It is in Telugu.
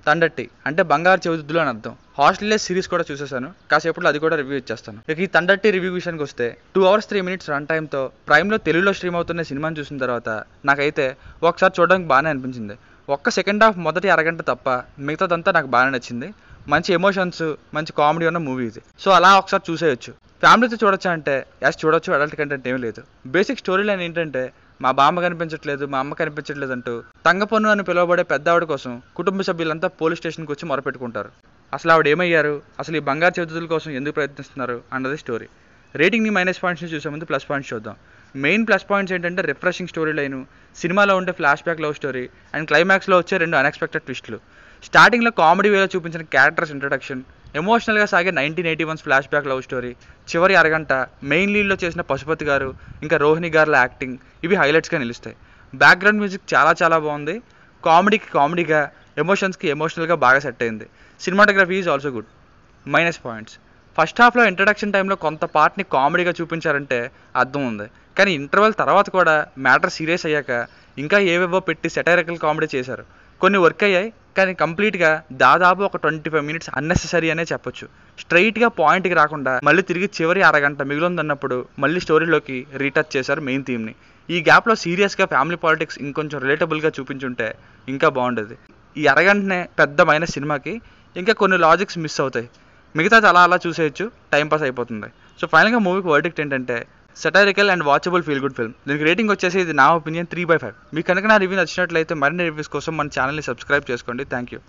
తండట్టి అంటే బంగారు చెవుద్దులు అని అర్థం. హాస్టల్ సిరీస్ కూడా చూసేసాను, కాసేపట్లో అది కూడా రివ్యూ ఇచ్చేస్తాను. ఇక ఈ తండట్టి రివ్యూ విషయానికి వస్తే 2 hours 3 minutes రన్ టైంతో ప్రైమ్లో తెలుగులో స్ట్రీమ్ అవుతున్న సినిమాని చూసిన తర్వాత నాకైతే ఒకసారి చూడడానికి బాగానే అనిపించింది. ఒక్క సెకండ్ హాఫ్ మొదటి అరగంట తప్ప మిగతాదంతా నాకు బాగానే నచ్చింది. మంచి ఎమోషన్స్, మంచి కామెడీ ఉన్న మూవీ ఇది. సో అలా ఒకసారి చూసేయచ్చు. ఫ్యామిలీతో చూడొచ్చా అంటే చూడొచ్చు, అడల్ట్ కంటెంట్ ఏమీ లేదు. బేసిక్ స్టోరీ లైన్ ఏంటంటే మా బామ్మ కనిపించట్లేదు, మా అమ్మ కనిపించట్లేదు అంటూ తంగపన్ను అని పిలువబడే పెద్ద ఆవిడ కోసం కుటుంబ సభ్యులంతా పోలీస్ స్టేషన్కి వచ్చి మొరపెట్టుకుంటారు. అసలు ఆవిడ ఏమయ్యారు, అసలు ఈ బంగారు చేతుల కోసం ఎందుకు ప్రయత్నిస్తున్నారు అన్నది స్టోరీ. రేటింగ్ని మైనస్ పాయింట్స్ని చూసే ముందు ప్లస్ పాయింట్స్ చూద్దాం. మెయిన్ ప్లస్ పాయింట్స్ ఏంటంటే రిఫ్రెషింగ్ స్టోరీ లైను, సినిమాలో ఉండే flash back love story and క్లైమాక్స్లో వచ్చే 2 అన్ఎక్స్పెక్టెడ్ ట్విస్టులు. స్టార్టింగ్లో కామెడీ వేలో చూపించిన క్యారెక్టర్స్ ఇంట్రడక్షన్, ఎమోషనల్గా సాగే 1981 ఫ్లాష్ బ్యాక్ లవ్ స్టోరీ, చివరి అరగంట మెయిన్ లీడ్లో చేసిన పశుపతి గారు ఇంకా రోహిణి గారుల యాక్టింగ్, ఇవి హైలైట్స్గా నిలుస్తాయి. బ్యాక్గ్రౌండ్ మ్యూజిక్ చాలా బాగుంది. కామెడీకి కామెడీగా, ఎమోషన్స్కి ఎమోషనల్గా బాగా సెట్ అయింది. Cinematography is also good. Minus points, first హాఫ్లో ఇంట్రడక్షన్ టైంలో కొంత పార్ట్ని కామెడీగా చూపించారంటే అర్థం ఉంది, కానీ ఇంటర్వెల్ తర్వాత కూడా మ్యాటర్ సీరియస్ అయ్యాక ఇంకా ఏవేవో పెట్టి సెటైరికల్ కామెడీ చేశారు. కొన్ని వర్క్ అయ్యాయి, కానీ కంప్లీట్గా దాదాపు ఒక 25 minutes అన్నెసెసరీ అనే చెప్పొచ్చు. స్ట్రైట్గా పాయింట్కి రాకుండా మళ్ళీ తిరిగి చివరి అరగంట మిగిలిందన్నప్పుడు మళ్ళీ స్టోరీలోకి రీటచ్ చేశారు మెయిన్ థీమ్ని. ఈ గ్యాప్లో సీరియస్గా ఫ్యామిలీ పాలిటిక్స్ ఇంకొంచెం రిలేటబుల్గా చూపించుంటే ఇంకా బాగుండేది. ఈ అరగంటనే పెద్ద మైనస్ సినిమాకి. ఇంకా కొన్ని లాజిక్స్ మిస్ అవుతాయి, మిగతాది అలా చూసేయచ్చు, టైంపాస్ అయిపోతుంది. సో ఫైనల్గా మూవీకి వర్డిక్ట్ ఏంటంటే satirical and watchable feel good film. దీనికి రేటింగ్ వచ్చేసి ఇది నా ఒపీనియన్ 3/5. మీకు కనుక నా రివ్యూ నచ్చినట్లయితే మరిన్ని రివ్యూస్ కోసం మన ఛానల్ని సబ్స్క్రైబ్ చేసుకోండి. Thank you.